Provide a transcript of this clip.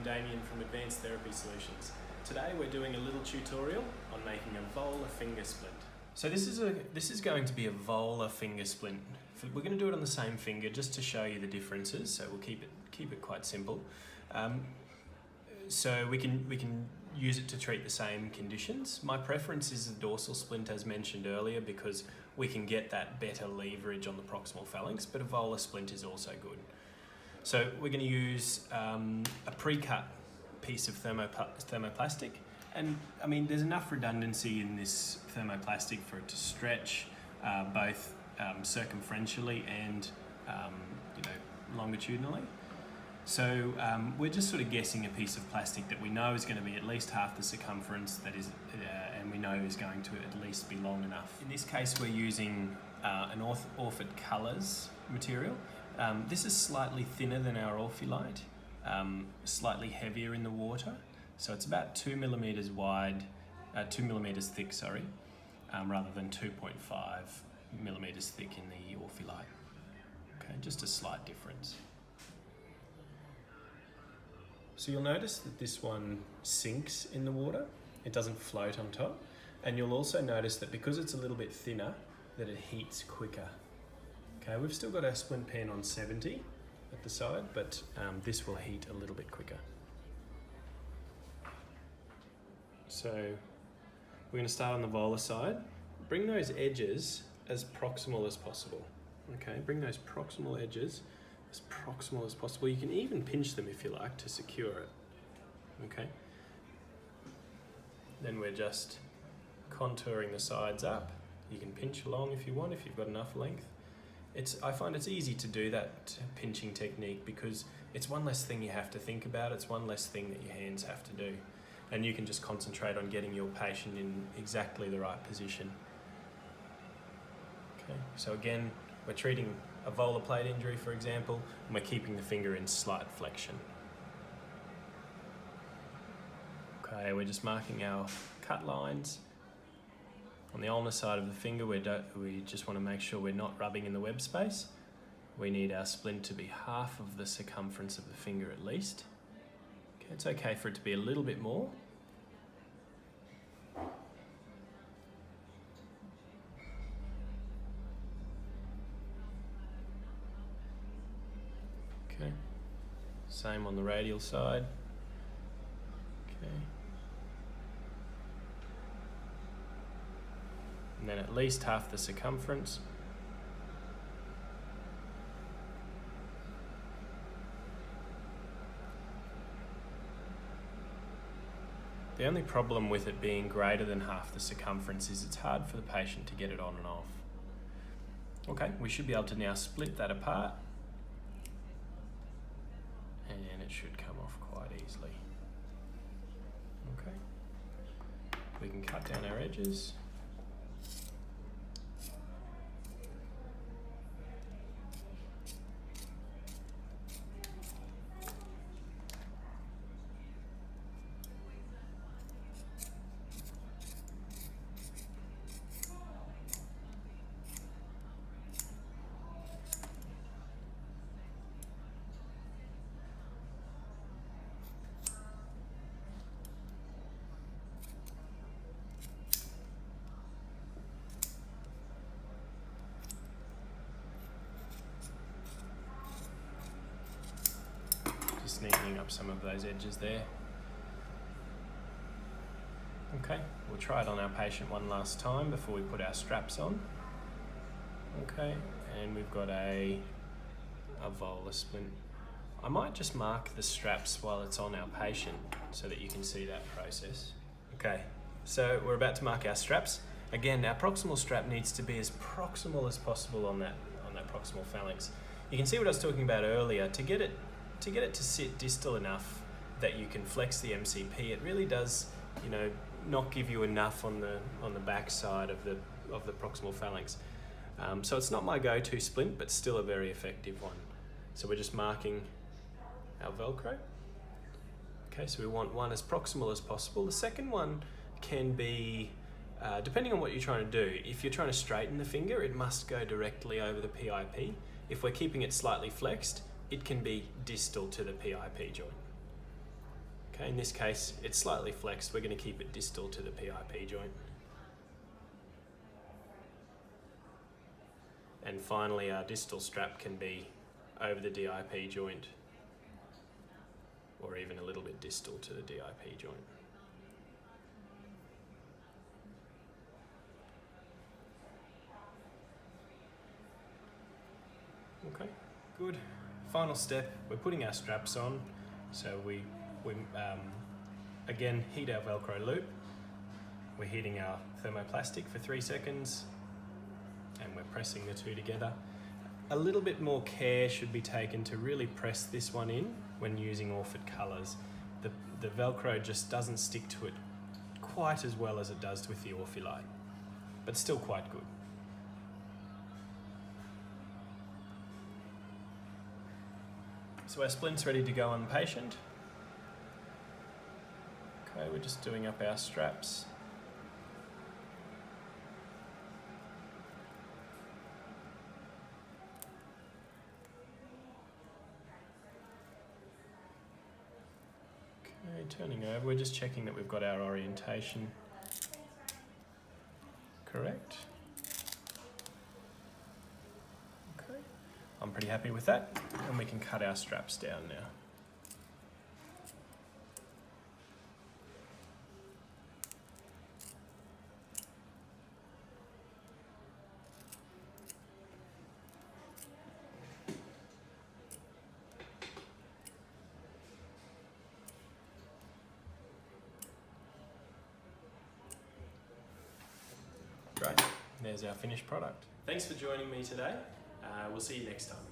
I'm Damien from Advanced Therapy Solutions. Today we're doing a little tutorial on making a volar finger splint. So this is going to be a volar finger splint. We're going to do it on the same finger just to show you the differences. So we'll keep it quite simple. So we can use it to treat the same conditions. My preference is the dorsal splint, as mentioned earlier, because we can get that better leverage on the proximal phalanx, but a volar splint is also good. So we're going to use a pre-cut piece of thermoplastic, and I mean there's enough redundancy in this thermoplastic for it to stretch both circumferentially and longitudinally. So we're just sort of guessing a piece of plastic that we know is going to be at least half the circumference and we know is going to at least be long enough. In this case we're using an Orford Colours material. This is slightly thinner than our Orphelite, slightly heavier in the water. So it's about 2 millimeters wide, 2 millimeters thick, sorry, rather than 2.5 millimeters thick in the Orphelite. Okay, just a slight difference. So you'll notice that this one sinks in the water. It doesn't float on top. And you'll also notice that because it's a little bit thinner, that it heats quicker. Okay, we've still got our splint pen on 70 at the side, but this will heat a little bit quicker. So we're going to start on the volar side. Bring those edges as proximal as possible. Okay, bring those proximal edges as proximal as possible. You can even pinch them if you like to secure it. Okay. Then we're just contouring the sides up. You can pinch along if you want, if you've got enough length. I find it's easy to do that pinching technique because it's one less thing you have to think about, it's one less thing that your hands have to do. And you can just concentrate on getting your patient in exactly the right position. Okay, so again, we're treating a volar plate injury, for example, and we're keeping the finger in slight flexion. Okay, we're just marking our cut lines. On the ulnar side of the finger, we just want to make sure we're not rubbing in the web space. We need our splint to be half of the circumference of the finger at least. Okay, it's okay for it to be a little bit more. Okay, same on the radial side. Okay. And then at least half the circumference. The only problem with it being greater than half the circumference is it's hard for the patient to get it on and off. Okay, we should be able to now split that apart, and it should come off quite easily. Okay, we can cut down our edges. Neatening up some of those edges there. Okay, we'll try it on our patient one last time before we put our straps on. Okay, and we've got a volar splint. I might just mark the straps while it's on our patient so that you can see that process. Okay, so we're about to mark our straps. Again, our proximal strap needs to be as proximal as possible on that proximal phalanx. You can see what I was talking about earlier. To get it to sit distal enough that you can flex the MCP, it really does, not give you enough on the back side of the proximal phalanx. So it's not my go-to splint, but still a very effective one. So we're just marking our Velcro. Okay, so we want one as proximal as possible. The second one can be, depending on what you're trying to do, if you're trying to straighten the finger, it must go directly over the PIP. If we're keeping it slightly flexed, it can be distal to the PIP joint. Okay, in this case, it's slightly flexed. We're going to keep it distal to the PIP joint. And finally, our distal strap can be over the DIP joint, or even a little bit distal to the DIP joint. Okay, good. Final step, we're putting our straps on. So we again heat our Velcro loop. We're heating our thermoplastic for 3 seconds, and we're pressing the two together. A little bit more care should be taken to really press this one in when using Orford colours. The Velcro just doesn't stick to it quite as well as it does with the Orphelite, but still quite good. So our splint's ready to go on the patient. Okay, we're just doing up our straps. Okay, turning over, we're just checking that we've got our orientation correct. Okay, I'm pretty happy with that, and we can cut our straps down now. Great, there's our finished product. Thanks for joining me today. We'll see you next time.